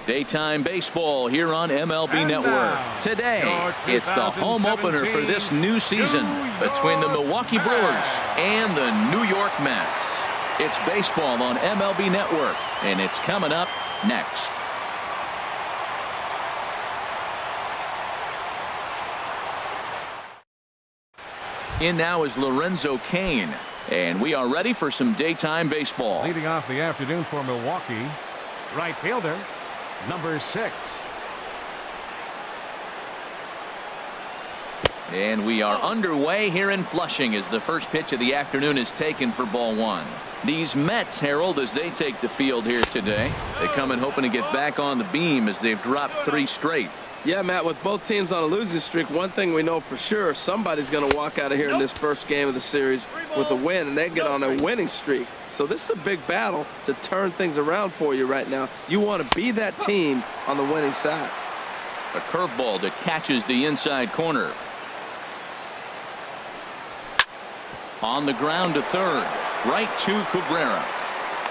Daytime baseball here on MLB Network. Today, it's the home opener for this new season between the Milwaukee Brewers and the New York Mets. It's baseball on MLB Network, and it's coming up next. In now is Lorenzo Cain, and we are ready for some daytime baseball. Leading off the afternoon for Milwaukee, right fielder, number 6. And we are underway here in Flushing as the first pitch of the afternoon is taken for ball 1. These Mets, Harold, as they take the field here today, they come in hoping to get back on the beam as they've dropped 3 straight. Yeah, Matt, with both teams on a losing streak, one thing we know for sure, somebody's going to walk out of here in this first game of the series with a win, and they get on a winning streak. So this is a big battle to turn things around for you right now. You want to be that team on the winning side. A curveball that catches the inside corner. On the ground to third. Right to Cabrera.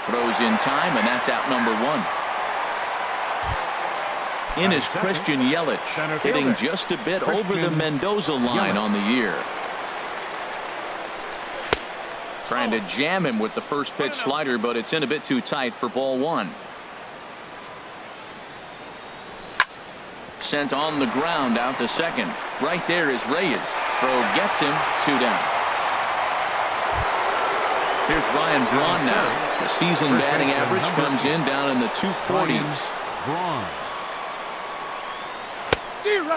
Throws in time, and that's out number 1. In is Christian Yelich, hitting just a bit over the Mendoza line on the year. Trying to jam him with the first pitch slider, but it's in a bit too tight for ball 1. Sent on the ground out to second. Right there is Reyes. Throw gets him, 2 down. Here's Ryan Braun now. The season batting average comes in down in the 240s.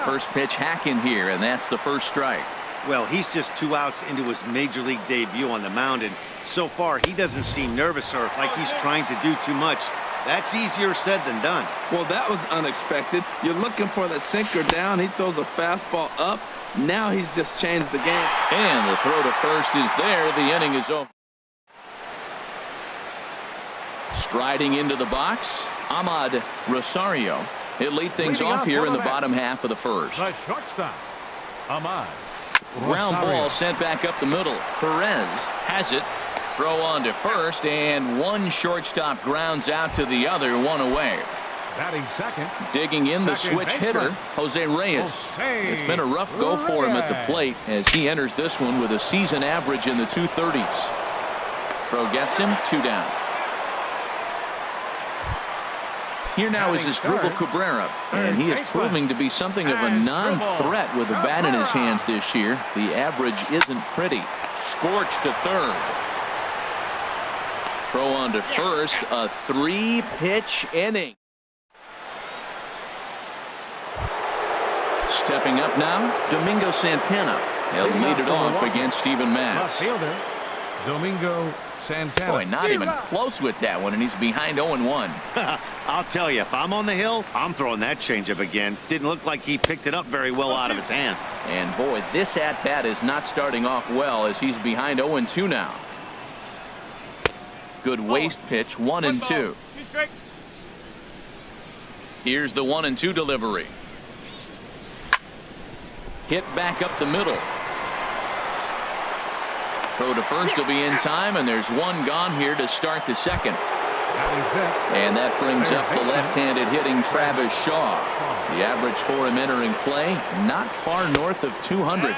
First pitch hacking here, and that's the first strike. Well, he's just 2 outs into his major league debut on the mound, and so far he doesn't seem nervous or like he's trying to do too much. That's easier said than done. Well, that was unexpected. You're looking for that sinker down. He throws a fastball up. Now he's just changed the game. And the throw to first is there. The inning is over. Striding into the box, Ahmad Rosario. He'll lead things off here in the bottom half of the first. The shortstop, Ahmad. Ground ball sent back up the middle. Perez has it. Throw on to first, and one shortstop grounds out to the other, 1 away. Batting second. Digging in the switch hitter, Jose Reyes. It's been a rough go for him at the plate as he enters this one with a season average in the 230s. Throw gets him, 2 down. Here now is Asdrubal Cabrera, and he is proving to be something of a non-threat with a bat in his hands this year. The average isn't pretty. Scorched to third. Throw on to first, a 3-pitch inning. Stepping up now, Domingo Santana. He'll lead it off against Steven Matz. Fielder, Domingo Santana. Boy, not even close with that one, and he's behind 0-1. I'll tell you, if I'm on the hill, I'm throwing that changeup again. Didn't look like he picked it up very well out of his hand. And boy, this at-bat is not starting off well as he's behind 0-2 now. Good waist pitch, 1-2. Here's the 1-2 delivery. Hit back up the middle. Throw to first will be in time, and there's 1 gone here to start the second. And that brings up the left-handed hitting Travis Shaw. The average for him entering play, not far north of 200.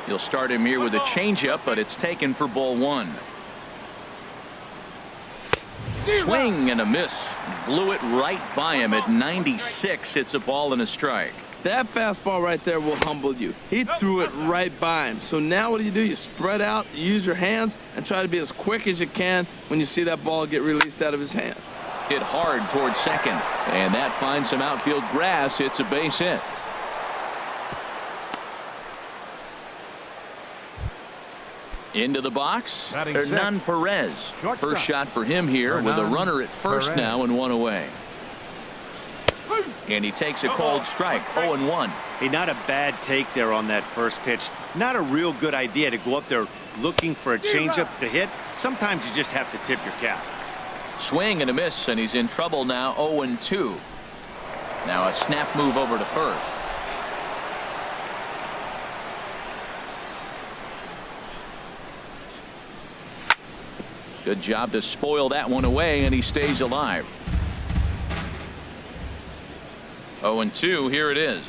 You'll start him here with a changeup, but it's taken for ball 1. Swing and a miss. Blew it right by him at 96. It's a ball and a strike. That fastball right there will humble you. He threw it right by him. So now what do? You spread out, you use your hands, and try to be as quick as you can when you see that ball get released out of his hand. Hit hard towards second, and that finds some outfield grass. It's a base hit. Into the box, Hernan Perez. First shot for him here with a runner at first now and 1 away. And he takes a cold strike, 0-1. Hey, not a bad take there on that first pitch. Not a real good idea to go up there looking for a changeup to hit. Sometimes you just have to tip your cap. Swing and a miss, and he's in trouble now, 0-2. Now a snap move over to first. Good job to spoil that one away, and he stays alive. 0-2, here it is.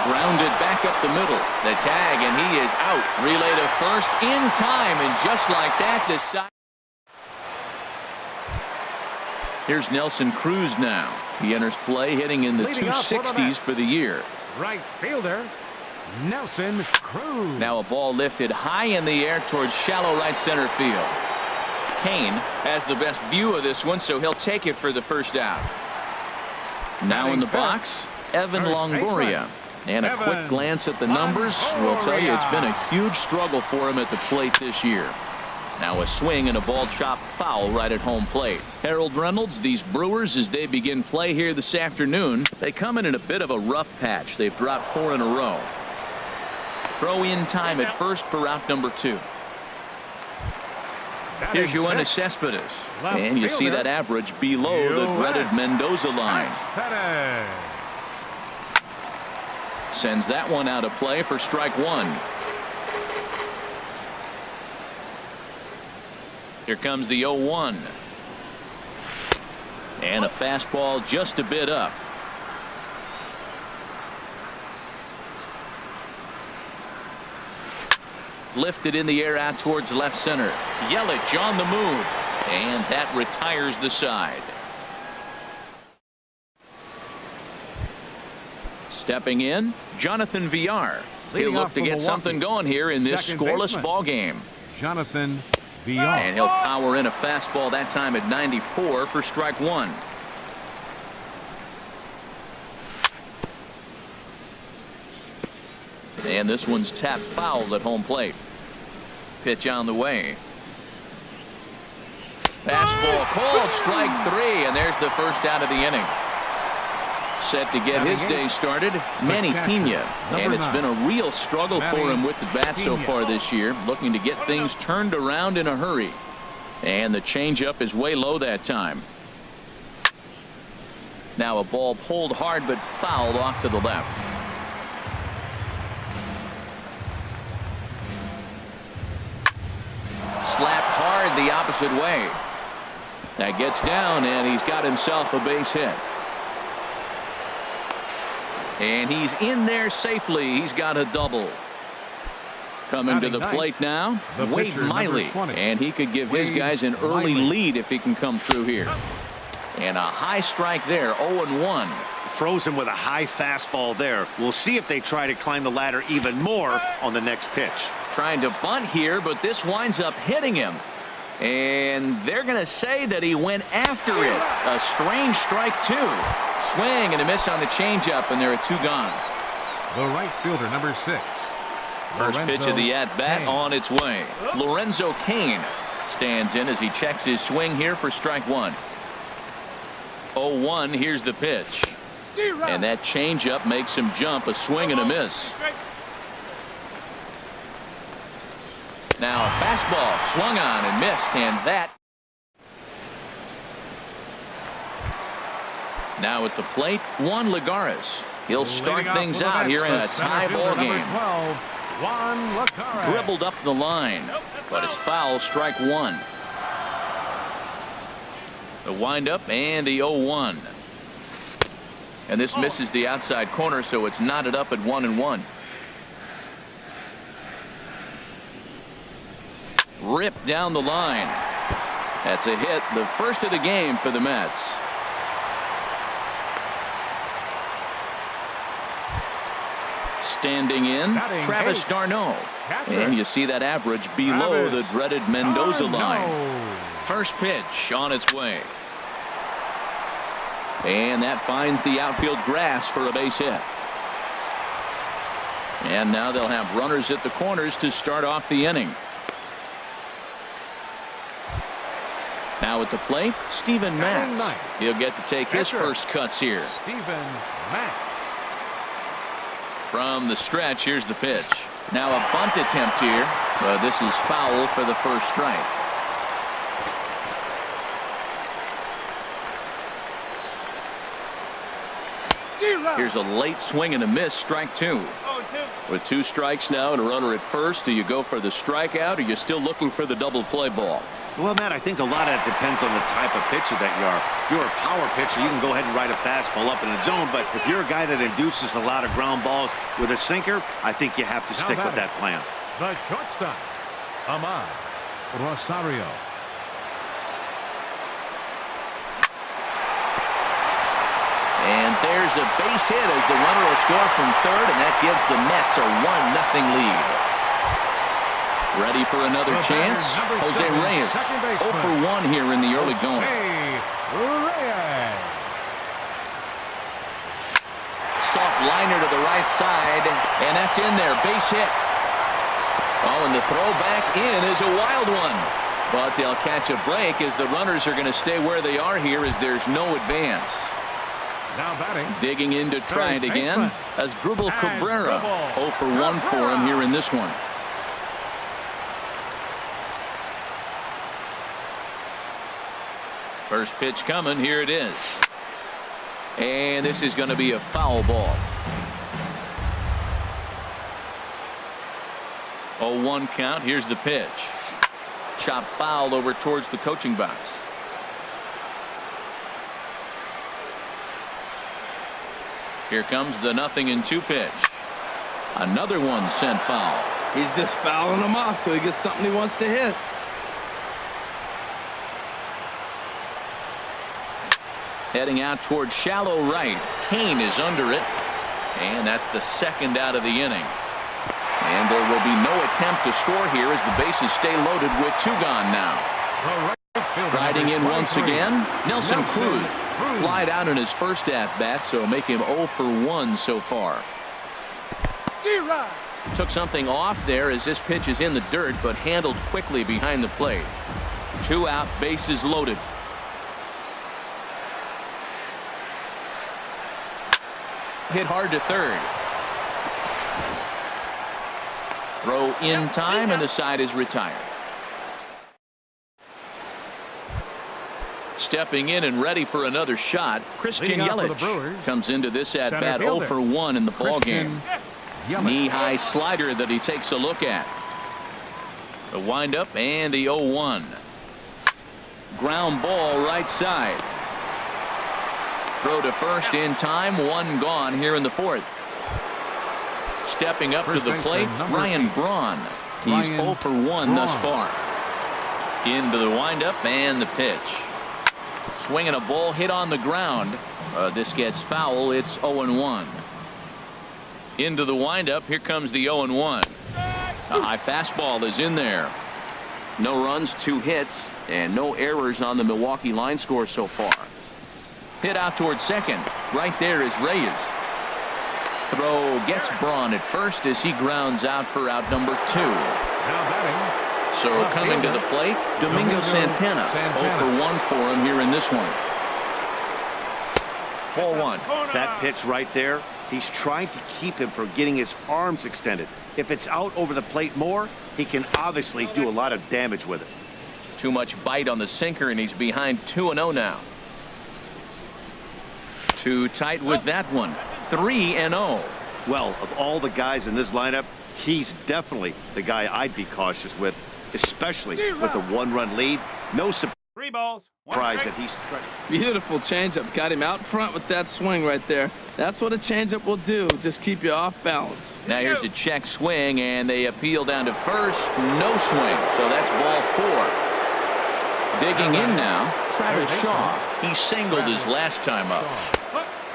Grounded back up the middle. The tag, and he is out. Relay to first in time, and just like that, the side. Here's Nelson Cruz now. He enters play hitting in the 260s for the year. Right fielder, Nelson Cruz. Now a ball lifted high in the air towards shallow right center field. Kane has the best view of this one, so he'll take it for the first out. Now in the box, Evan Longoria. And a quick glance at the numbers will tell you it's been a huge struggle for him at the plate this year. Now a swing and a ball chopped foul right at home plate. Harold Reynolds, these Brewers, as they begin play here this afternoon, they come in a bit of a rough patch. They've dropped 4 in a row. Throw in time at first for route number 2. Here's Yoenis Cespedes, and you see that average below the dreaded Mendoza line. Sends that one out of play for strike 1. Here comes the 0-1. And a fastball just a bit up. Lifted in the air out towards left center. Yelich on the move. And that retires the side. Stepping in, Jonathan Villar. He'll look to get something going here in this scoreless ball game. Jonathan Villar. And he'll power in a fastball that time at 94 for strike 1. And this one's tapped foul at home plate. Pitch on the way. Fastball called, strike 3, and there's the first out of the inning. Set to get his day started, Manny Pena, and it's been a real struggle for him with the bat so far this year, looking to get things turned around in a hurry. And the changeup is way low that time. Now a ball pulled hard but fouled off to the left. Slapped hard the opposite way. That gets down, and he's got himself a base hit. And he's in there safely. He's got a double. Coming to the plate now, Wade Miley. And he could give his guys an early lead if he can come through here. And a high strike there, 0-1. Frozen with a high fastball there. We'll see if they try to climb the ladder even more on the next pitch. Trying to bunt here, but this winds up hitting him. And they're going to say that he went after it. A strange strike, too. Swing and a miss on the changeup, and there are 2 gone. The right fielder, number 6. First pitch of the at-bat on its way. Lorenzo Cain stands in as he checks his swing here for strike 1. 0-1, here's the pitch. And that changeup makes him jump, a swing and a miss. Now a fastball swung on and missed, and that. Now at the plate, Juan Lagares. He'll start things out here in a tie ball game. Dribbled up the line, but it's foul, strike 1. The windup and the 0-1. And this misses the outside corner, so it's knotted up at 1-1. Ripped down the line. That's a hit, the first of the game for the Mets. Standing in, Travis d'Arnaud. And you see that average below the dreaded Mendoza line. First pitch on its way. And that finds the outfield grass for a base hit. And now they'll have runners at the corners to start off the inning. Now at the plate, Steven Matz. He'll get to take his first cuts here. Steven Matz. From the stretch, here's the pitch. Now a bunt attempt here, but this is foul for the first strike. Here's a late swing and a miss, strike 2. With 2 strikes now and a runner at first, do you go for the strikeout or are you still looking for the double play ball? Well, Matt, I think a lot of that depends on the type of pitcher that you are. If you're a power pitcher, you can go ahead and ride a fastball up in the zone. But if you're a guy that induces a lot of ground balls with a sinker, I think you have to stick with that plan. The shortstop, Ahmad Rosario. And there's a base hit as the runner will score from third, and that gives the Mets a 1-0 lead. Ready for another chance? Jose Reyes, 0 for 1 here in the early going. Soft liner to the right side, and that's in there. Base hit. Oh, and the throw back in is a wild one. But they'll catch a break as the runners are going to stay where they are here as there's no advance. Now batting. Digging in to try it again as Dribble Cabrera. 0 for 1 for him here in this one. First pitch coming. Here it is. And this is going to be a foul ball. 0-1 count. Here's the pitch. Chop foul over towards the coaching box. Here comes the 0-2 pitch. Another one sent foul. He's just fouling them off till he gets something he wants to hit. Heading out towards shallow right. Kane is under it. And that's the second out of the inning. And there will be no attempt to score here as the bases stay loaded with 2 gone now. Riding in once again, Nelson Cruz. Flied out in his first at-bat, so make him 0 for 1 so far. Took something off there as this pitch is in the dirt, but handled quickly behind the plate. 2 out, bases loaded. Hit hard to third. Throw in time, and the side is retired. Stepping in and ready for another shot, Christian Yelich comes into this at bat 0 for 1 in the ball game. Knee-high slider that he takes a look at. The windup and the 0-1. Ground ball right side. Throw to first in time. 1 gone here in the 4th. Stepping up to the plate, Ryan Braun. He's 0 for 1 thus far. Into the windup and the pitch. Swinging a ball hit on the ground. This gets foul. It's 0-1. Into the windup. Here comes the 0-1. A high fastball is in there. No runs, 2 hits, and no errors on the Milwaukee line score so far. Hit out towards second. Right there is Reyes. Throw gets Braun at first as he grounds out for out number 2. Now batting. So coming to the plate, Domingo Santana. 0 for 1 for him here in this one. 4-1. That pitch right there, he's trying to keep him from getting his arms extended. If it's out over the plate more, he can obviously do a lot of damage with it. Too much bite on the sinker, and he's behind 2-0 now. Too tight with that one. 3-0. Well, of all the guys in this lineup, he's definitely the guy I'd be cautious with, especially with a 1-run lead. No surprise that he's trying. Beautiful changeup. Got him out front with that swing right there. That's what a changeup will do. Just keep you off balance. Now here's a check swing, and they appeal down to first. No swing. So that's ball 4. Digging in now, Travis Shaw. He singled his last time up.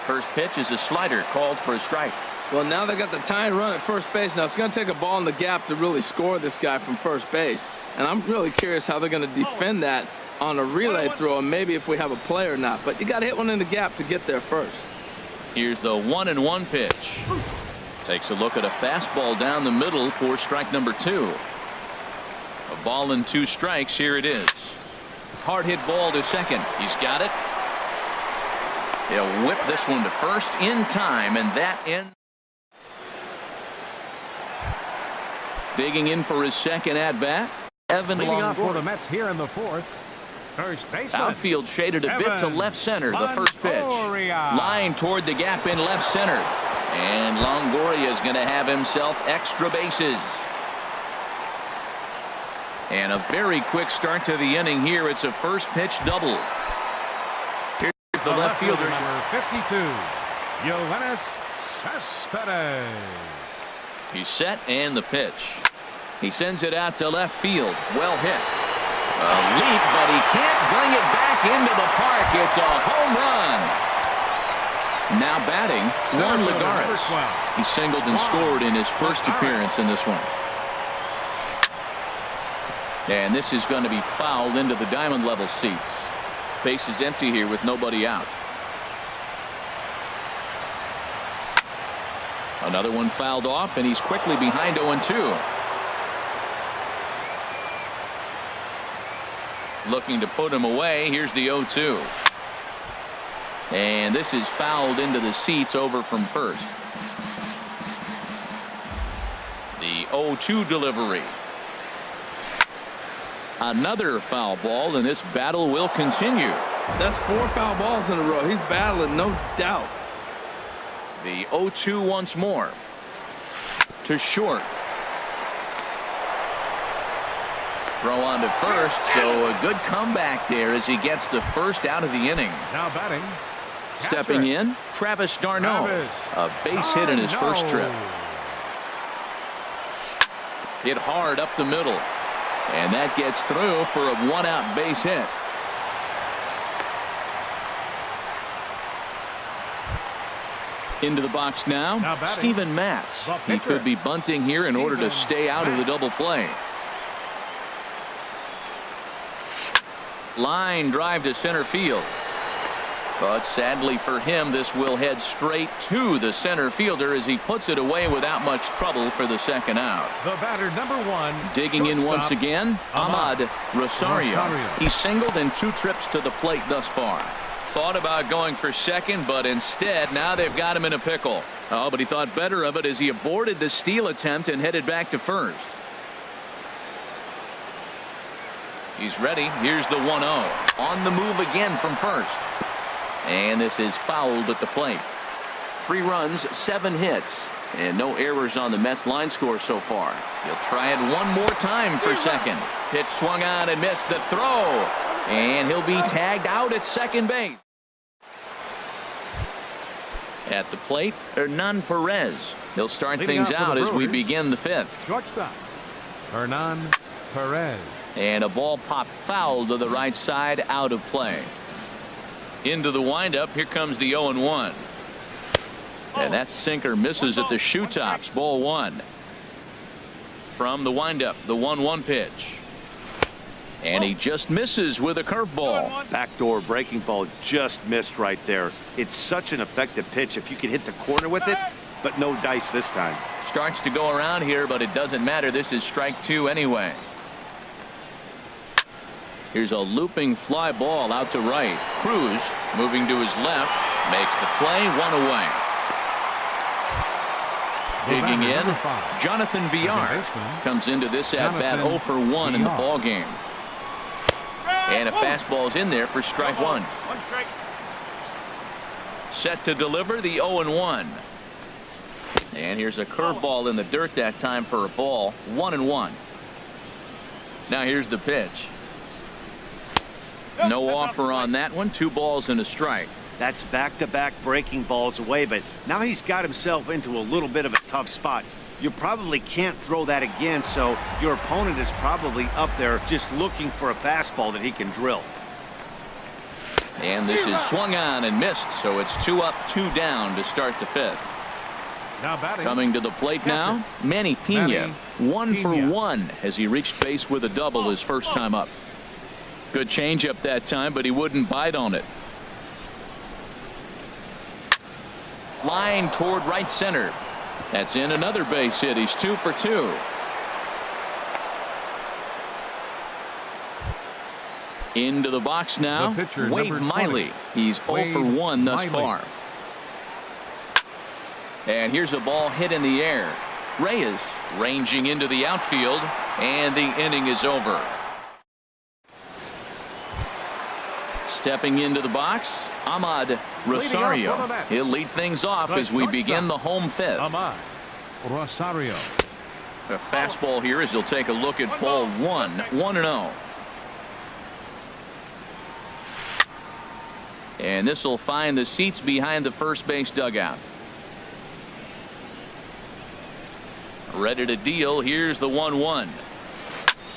First pitch is a slider called for a strike. Well, now they got the tying run at first base. Now it's going to take a ball in the gap to really score this guy from first base. And I'm really curious how they're going to defend that on a relay throw, and maybe if we have a play or not. But you got to hit one in the gap to get there first. Here's the 1-1 pitch. Takes a look at a fastball down the middle for strike number 2. A ball and 2 strikes. Here it is. Hard hit ball to second. He's got it. They'll whip this one to first in time, and that ends. Digging in for his second at bat, Evan Leading off for the Longoria. Mets here in the 4th. First baseman. Outfield shaded a bit to left center. The first pitch. Longoria. Line toward the gap in left center. And Longoria is going to have himself extra bases. And a very quick start to the inning here. It's a first pitch double. Here's the left fielder. Number 52, Yoenis Cespedes. He's set and the pitch. He sends it out to left field. Well hit. A leap, but he can't bring it back into the park. It's a home run. Now batting, Juan Lagares. He singled and scored in his first appearance in this one. And this is going to be fouled into the diamond level seats. Base is empty here with nobody out. Another one fouled off, and he's quickly behind 0-2. Looking to put him away. Here's the 0-2. And this is fouled into the seats over from first. The 0-2 delivery. Another foul ball, and this battle will continue. That's 4 foul balls in a row. He's battling, no doubt. The 0-2 once more. To short. Throw on to first, so a good comeback there as he gets the first out of the inning. Now batting. Stepping in, Travis d'Arnaud. A base hit in his first trip. Hit hard up the middle. And that gets through for a 1-out base hit. Into the box now, Steven Matz. He could be bunting here in order to stay out of the double play. Line drive to center field. But sadly for him, this will head straight to the center fielder as he puts it away without much trouble for the second out. The batter, number 1. Digging in once again, Ahmad Rosario. He's singled in 2 trips to the plate thus far. Thought about going for second, but instead now they've got him in a pickle. Oh, but he thought better of it as he aborted the steal attempt and headed back to first. He's ready. Here's the 1-0. On the move again from first. And this is fouled at the plate. 3 runs, 7 hits, and no errors on the Mets line score so far. He'll try it one more time for second. Pitch swung on and missed the throw. And he'll be tagged out at second base. At the plate, Hernan Perez. He'll start things out as we begin the 5th. Shortstop, Hernan Perez. And a ball popped foul to the right side, out of play. Into the windup, here comes the 0-1. And that sinker misses at the shoe tops. Ball 1. From the windup, the 1-1 pitch. And he just misses with a curveball. Backdoor breaking ball just missed right there. It's such an effective pitch if you can hit the corner with it, but no dice this time. Starts to go around here, but it doesn't matter. This is strike 2 anyway. Here's a looping fly ball out to right. Cruz moving to his left, makes the play, 1 away. Digging in, Jonathan Villar comes into this at bat 0 for 1 in the ball game. And a fastball's in there for strike 1. Set to deliver the 0-1. And here's a curveball in the dirt that time for a ball, 1-1. Now here's the pitch. No offer on that one. 2 balls and a strike. That's back-to-back breaking balls away, but now he's got himself into a little bit of a tough spot. You probably can't throw that again, so your opponent is probably up there just looking for a fastball that he can drill. And this is swung on and missed, so it's 2 up, 2 down to start the 5th. Now batting. Coming to the plate now, Manny Pena. 1 for 1 as he reached base with a double his first time up. Good changeup that time, but he wouldn't bite on it. Line toward right center. That's in another base hit. He's 2 for 2. Into the box now, Wade Miley. He's 0 for 1 thus far. And here's a ball hit in the air. Reyes ranging into the outfield, and the inning is over. Stepping into the box, Ahmad Rosario. He'll lead things off as we begin the home fifth. Ahmad Rosario. A fastball here as he'll take a look at ball 1-0. And this will find the seats behind the first base dugout. Ready to deal. Here's the 1-1.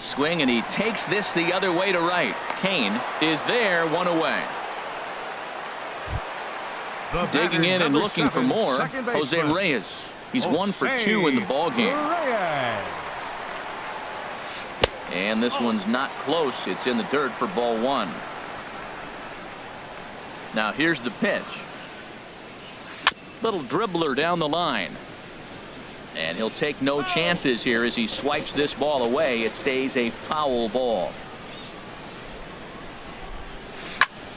Swing, and he takes this the other way to right. Kane is there, one away. Digging in and looking for more, Jose Reyes. He's 1 for 2 in the ball game. And this one's not close. It's in the dirt for ball 1. Now here's the pitch. Little dribbler down the line. And he'll take no chances here as he swipes this ball away. It stays a foul ball.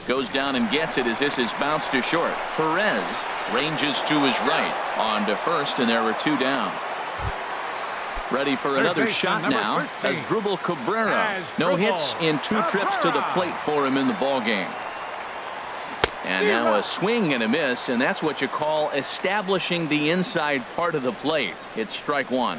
Goes down and gets it as this is bounced to short. Perez ranges to his right on to first, and there are 2 down. Ready for another shot now as Drupal Cabrera. No hits in 2 trips to the plate for him in the ball game. And now a swing and a miss, and that's what you call establishing the inside part of the plate. It's strike 1.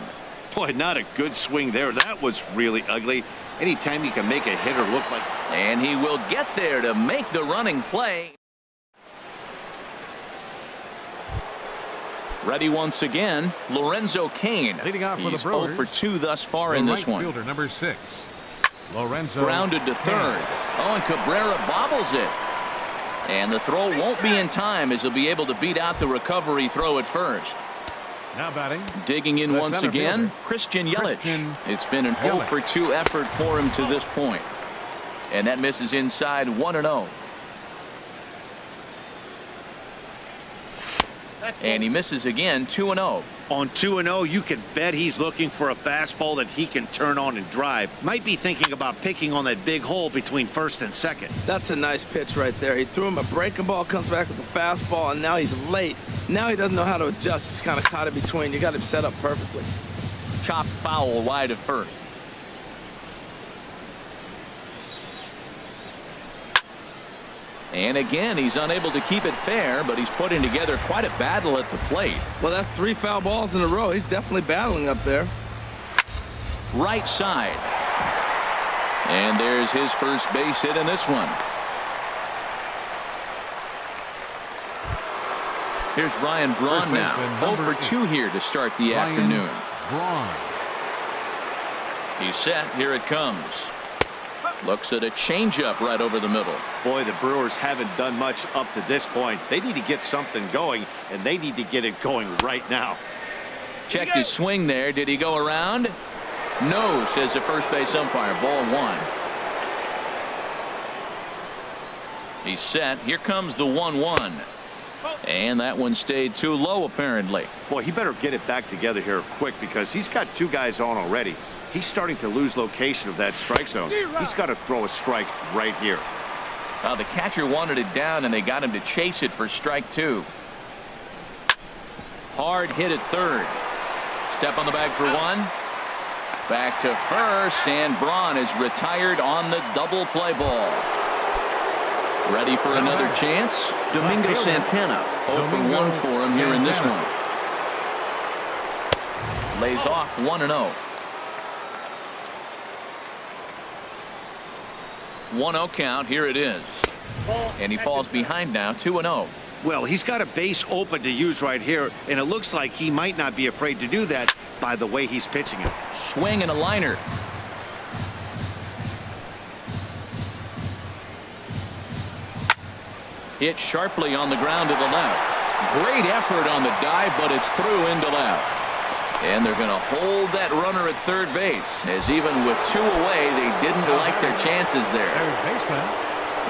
Boy, not a good swing there. That was really ugly. Anytime you can make a hitter look like. And he will get there to make the running play. Ready once again, Lorenzo Cain. Leading off for He's the 0 Brewers, for 2 thus far in this one. Fielder number 6, Lorenzo. Grounded to third. Oh, and Cabrera bobbles it. And the throw won't be in time as he'll be able to beat out the recovery throw at first. Now batting. Digging in once again, Christian Yelich. It's been an 0 for 2 effort for him to this point. And that misses inside 1-0. And he misses again, 2-0. On 2-0, you can bet he's looking for a fastball that he can turn on and drive. Might be thinking about picking on that big hole between first and second. That's a nice pitch right there. He threw him a breaking ball, comes back with a fastball, and now he's late. Now he doesn't know how to adjust. He's kind of caught in between. You got him set up perfectly. Chopped foul wide of first. And again, he's unable to keep it fair, but he's putting together quite a battle at the plate. Well, that's 3 foul balls in a row. He's definitely battling up there. Right side. And there's his first base hit in this one. Here's Ryan Braun now. 0 for 2 here to start the afternoon. He's set. Here it comes. Looks at a changeup right over the middle. Boy, the Brewers haven't done much up to this point. They need to get something going, and they need to get it going right now. Checked his swing there. Did he go around? No, says the first base umpire. Ball 1. He's set. Here comes the 1-1. And that one stayed too low, apparently. Boy, he better get it back together here quick because he's got 2 guys on already. He's starting to lose location of that strike zone. He's got to throw a strike right here. The catcher wanted it down, and they got him to chase it for strike 2. Hard hit at third. Step on the bag for 1. Back to first, and Braun is retired on the double play ball. Ready for another chance? Domingo Santana. 0 for 1 for him here in this one. Lays off 1-0. 1-0 count. Here it is. And he falls behind now, 2-0. Well, he's got a base open to use right here, and it looks like he might not be afraid to do that by the way he's pitching it. Swing and a liner. Hit sharply on the ground to the left. Great effort on the dive, but it's through into left. And they're going to hold that runner at third base, as even with 2 away, they didn't like their chances there.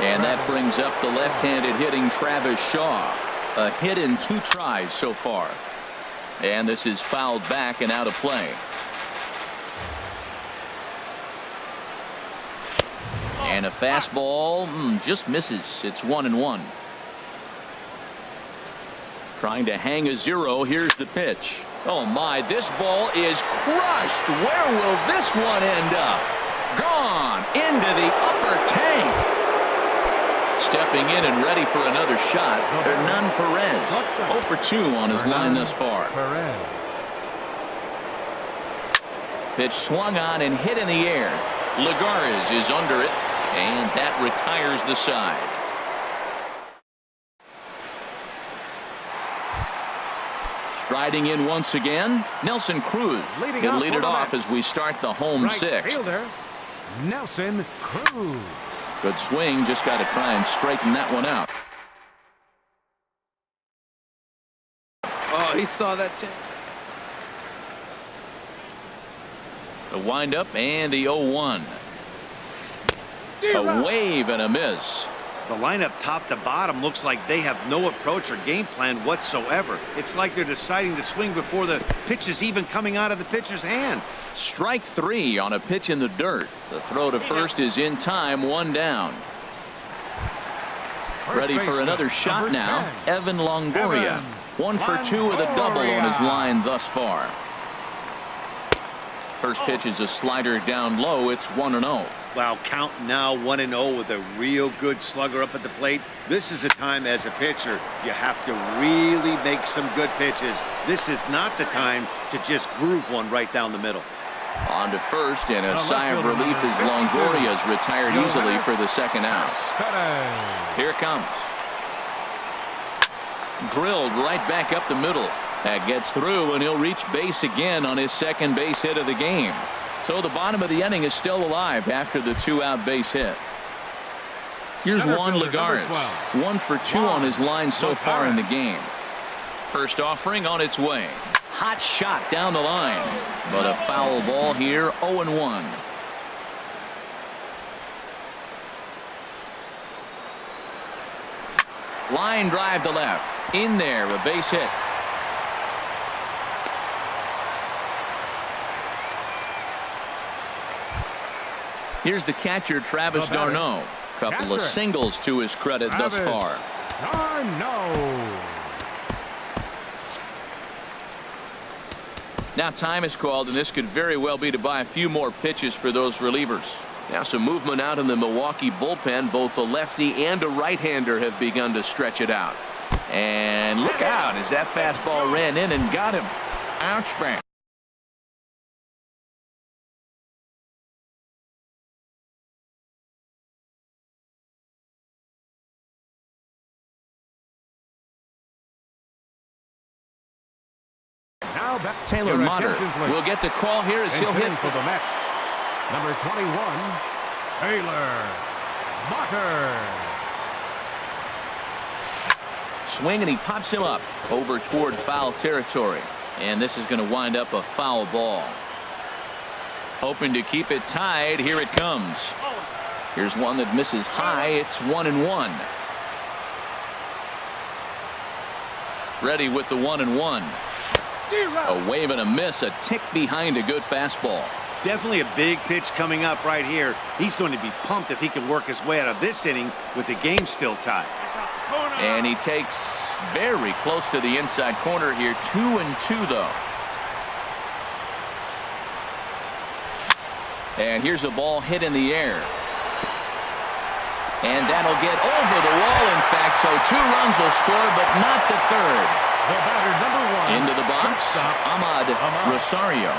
And that brings up the left-handed hitting Travis Shaw. A hit in 2 tries so far. And this is fouled back and out of play. And a fastball just misses. It's 1-1. Trying to hang a 0. Here's the pitch. Oh my, this ball is crushed. Where will this one end up? Gone into the upper tank. stepping in and ready for another shot. Hernan Perez, 0 for 2 on his line thus far. Pitch swung on and hit in the air. Lagares is under it, and that retires the side. Striding in once again, Nelson Cruz. He'll lead it off as we start the home sixth. Nelson Cruz. Good swing, just got to try and straighten that one out. Oh, he saw that chance. The windup and the 0-1. A wave and a miss. The lineup top to bottom looks like they have no approach or game plan whatsoever. It's like they're deciding to swing before the pitch is even coming out of the pitcher's hand. Strike 3 on a pitch in the dirt. The throw to first is in time, 1 down. Ready for another shot now. Evan Longoria. 1 for 2 with a double on his line thus far. First pitch is a slider down low. It's 1-0. Wow, count now 1-0 with a real good slugger up at the plate. This is the time as a pitcher you have to really make some good pitches. This is not the time to just groove one right down the middle. On to first, and a sigh of relief as Longoria's retired easily for the second out. Here it comes. Drilled right back up the middle. That gets through, and he'll reach base again on his second base hit of the game. So the bottom of the inning is still alive after the 2-out base hit. Here's Juan Lagares. 1 for 2 on his line so far in the game. First offering on its way. Hot shot down the line, but a foul ball here. 0-1. Line drive to left. In there, a base hit. Here's the catcher, Travis d'Arnaud. Couple of singles to his credit thus far. Now time is called, and this could very well be to buy a few more pitches for those relievers. Now some movement out in the Milwaukee bullpen. Both a lefty and a right-hander have begun to stretch it out. And look out as that fastball ran in and got him. Ouch, bang. Taylor Motter will get the call here as he'll hit for the Mets. Number 21, Taylor Motter. Swing, and he pops him up over toward foul territory. And this is going to wind up a foul ball. Hoping to keep it tied. Here it comes. Here's one that misses high. It's 1-1. Ready with the 1-1. A wave and a miss, a tick behind a good fastball. Definitely a big pitch coming up right here. He's going to be pumped if he can work his way out of this inning with the game still tied. And he takes very close to the inside corner here. 2-2 though. And here's a ball hit in the air. And that'll get over the wall, in fact, so 2 runs will score, but not the third. The batter, number 1. Into the box, Ahmad Rosario.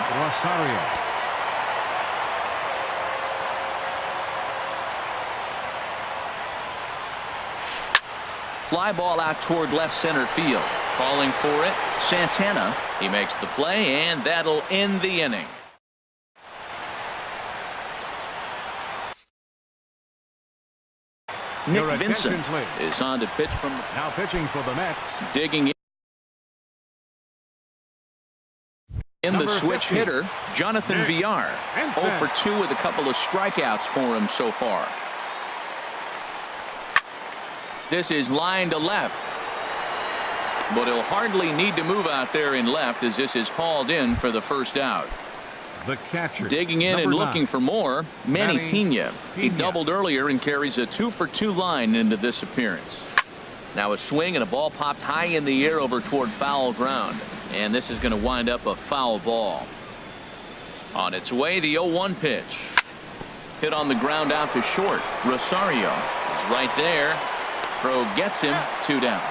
Fly ball out toward left center field. Calling for it, Santana. He makes the play, and that'll end the inning. Nick Vincent is on to pitch from now pitching for the Mets. Digging in the switch 50. hitter, Jonathan Villar. 0 for 2 with a couple of strikeouts for him so far. This is line to left. But he'll hardly need to move out there in left as this is hauled in for the first out. The catcher. Digging in and looking 9. for more, Manny Pena. He doubled earlier and carries a 2 for 2 line into this appearance. Now a swing and a ball popped high in the air over toward foul ground. And this is going to wind up a foul ball. On its way, the 0-1 pitch. Hit on the ground out to short. Rosario is right there. Throw gets him. 2 down.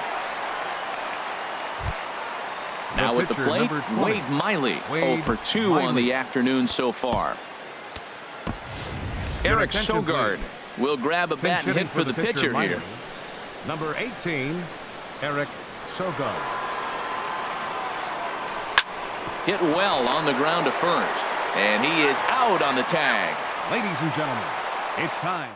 Now with the plate, Wade Miley. 0 for 2 on the afternoon so far. Eric Sogard will grab a bat and hit for the pitcher here. Number 18, Eric Sogard. Hit well on the ground to first. And he is out on the tag. Ladies and gentlemen, it's time.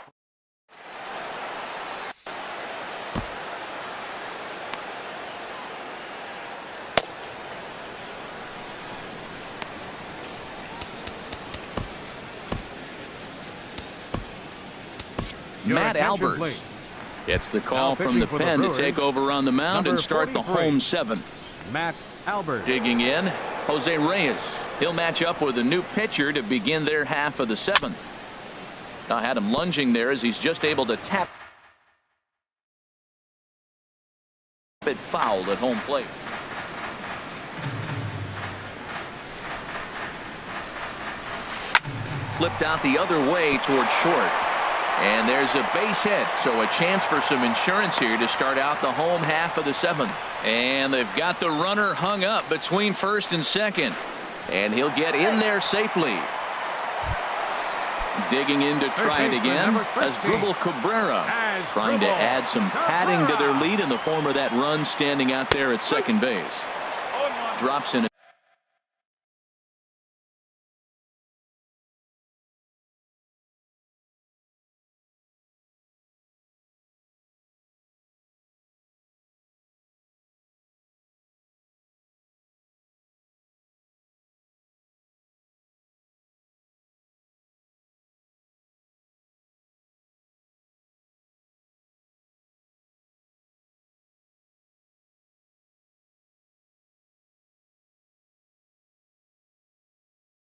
Matt Albert gets the call from the pen to take over on the mound and start the home 7th. Matt Albert. Digging in, Jose Reyes. He'll match up with a new pitcher to begin their half of the 7th. Now had him lunging there as he's just able to tap it fouled at home plate. Flipped out the other way toward short. And there's a base hit, so a chance for some insurance here to start out the home half of the 7th. And they've got the runner hung up between first and second. And he'll get in there safely. Digging in to try it again as Dribble Cabrera trying to add some padding to their lead in the form of that run standing out there at second base. Drops in.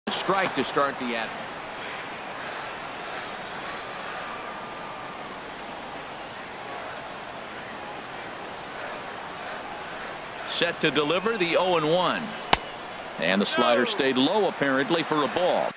Strike to start the at. Set to deliver the 0-1. And the slider stayed low apparently for a ball.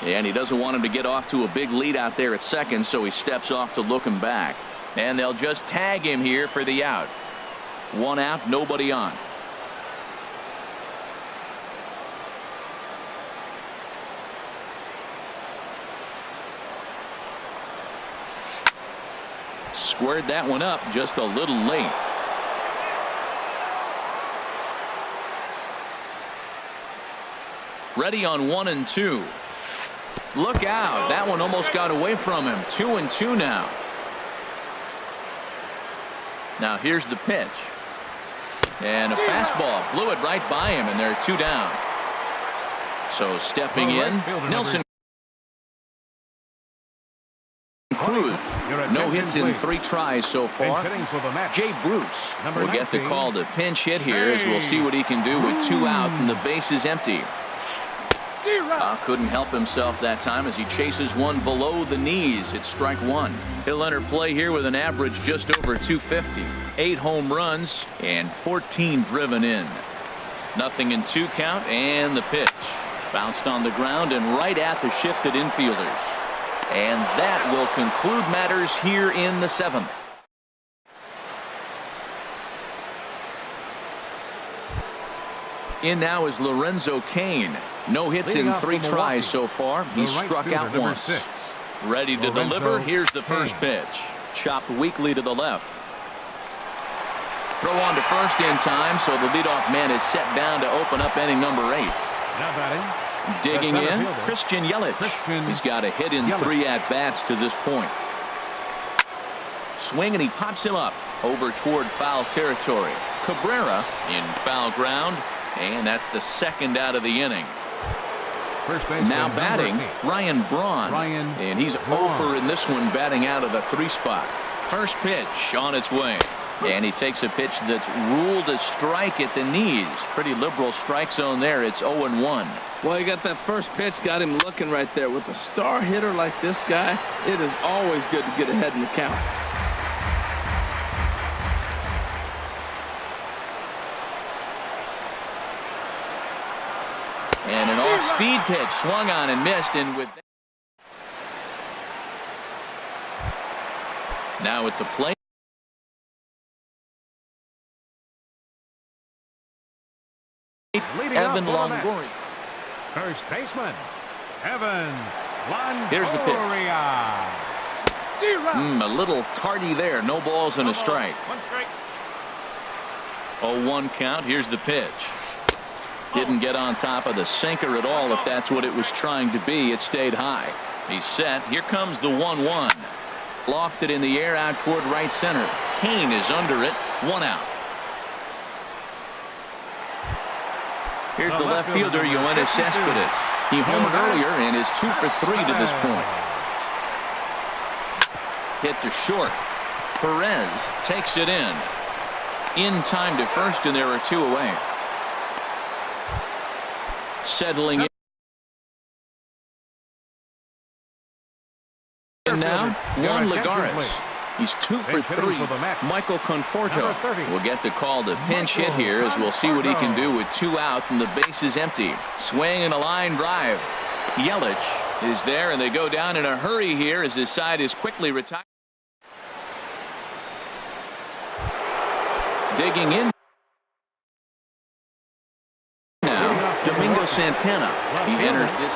And he doesn't want him to get off to a big lead out there at second, so he steps off to look him back. And they'll just tag him here for the out. 1 out, nobody on. Squared that one up just a little late. Ready on 1 and 2. Look out. That one almost got away from him. 2 and 2 now. Now here's the pitch. And a fastball blew it right by him, and they're 2 down. So stepping in, Nelson Cruz. No hits in 3 tries so far. Jay Bruce will get the call to pinch hit here as we'll see what he can do with 2 out and the base is empty. Couldn't help himself that time as he chases one below the knees. It's strike 1. He'll enter play here with an average just over 250. 8 home runs and 14 driven in. 0-2 count, and the pitch. Bounced on the ground and right at the shifted infielders. And that will conclude matters here in the 7th. In now is Lorenzo Cain. No hits in 3 tries so far. He's struck out once. Ready to deliver. Here's the first pitch. Chopped weakly to the left. Throw on to first in time, so the leadoff man is set down to open up inning number 8. Now batting. Digging The center in, fielder, Christian Yelich. He's got a hit in 3 at-bats to this point. Swing, and he pops him up over toward foul territory. Cabrera in foul ground, and that's the second out of the inning. First baseman, Now batting, number 8. Ryan Braun. And he's over in this one, batting out of the 3 spot. First pitch on its way. And he takes a pitch that's ruled a strike at the knees. Pretty liberal strike zone there. It's 0-1. Well, you got that first pitch, got him looking right there. With a star hitter like this guy, it is always good to get ahead in the count. And an off-speed pitch swung on and missed. And with now at the plate, Leading Evan up for the Longoria. Mets. First baseman, Evan Longoria. Here's the pitch. A little tardy there. No balls and a strike. 1 strike. 0-1 count. Here's the pitch. Didn't get on top of the sinker at all. If that's what it was trying to be, it stayed high. He's set. Here comes the 1-1. Lofted in the air out toward right center. Kane is under it. 1 out. Here's the left fielder, Yoenis Cespedes. He homered earlier and is 2 for 3 to this point. Hit to short. Perez takes it in time to first, and there are 2 away. Settling in now, Juan Lagares. He's 2 for 3. Michael Conforto will get the call to pinch hit here, as we'll see what he can do with 2 out and the base is empty. Swing and a line drive. Yelich is there, and they go down in a hurry here as his side is quickly retired. Digging in now, Domingo Santana. He enters this.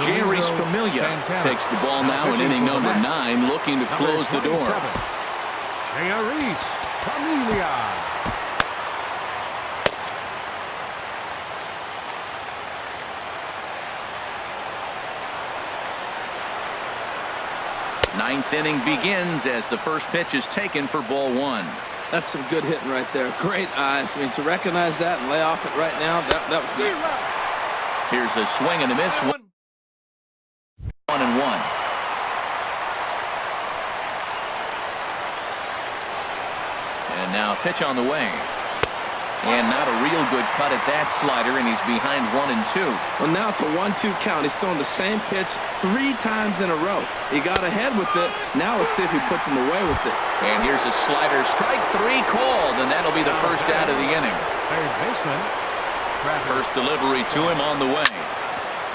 Jerry Familia takes the ball now in inning number 9, looking to close the door. Jerry Familia. Ninth inning begins as the first pitch is taken for ball 1. That's some good hitting right there. Great eyes. I mean, to recognize that and lay off it right now, that was nice. Here's a swing and a miss. 1-1. And now pitch on the way. And not a real good cut at that slider, and he's behind 1-2. Well, now it's a 1-2 count. He's throwing the same pitch 3 times in a row. He got ahead with it. Now let's see if he puts him away with it. And here's a slider. Strike 3 called, and that'll be the first out of the inning. Third baseman. First delivery to him on the way.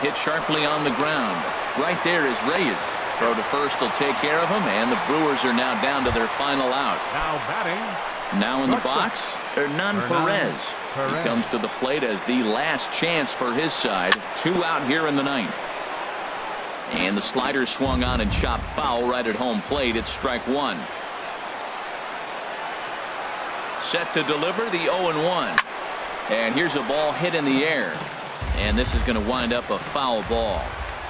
Hit sharply on the ground. Right there is Reyes. Throw to first will take care of him, and the Brewers are now down to their final out. Now batting. Now in the box, Hernan Perez. He comes to the plate as the last chance for his side. 2 out here in the 9th. And the slider swung on and chopped foul right at home plate. It's strike 1. Set to deliver the 0-1. And here's a ball hit in the air. And this is going to wind up a foul ball.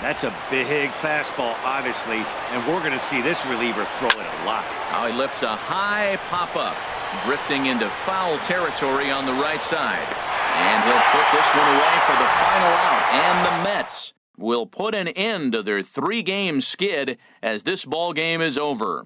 That's a big fastball, obviously, and we're going to see this reliever throw it a lot. Now he lifts a high pop-up, drifting into foul territory on the right side. And he'll put this one away for the final out. And the Mets will put an end to their 3-game skid as this ball game is over.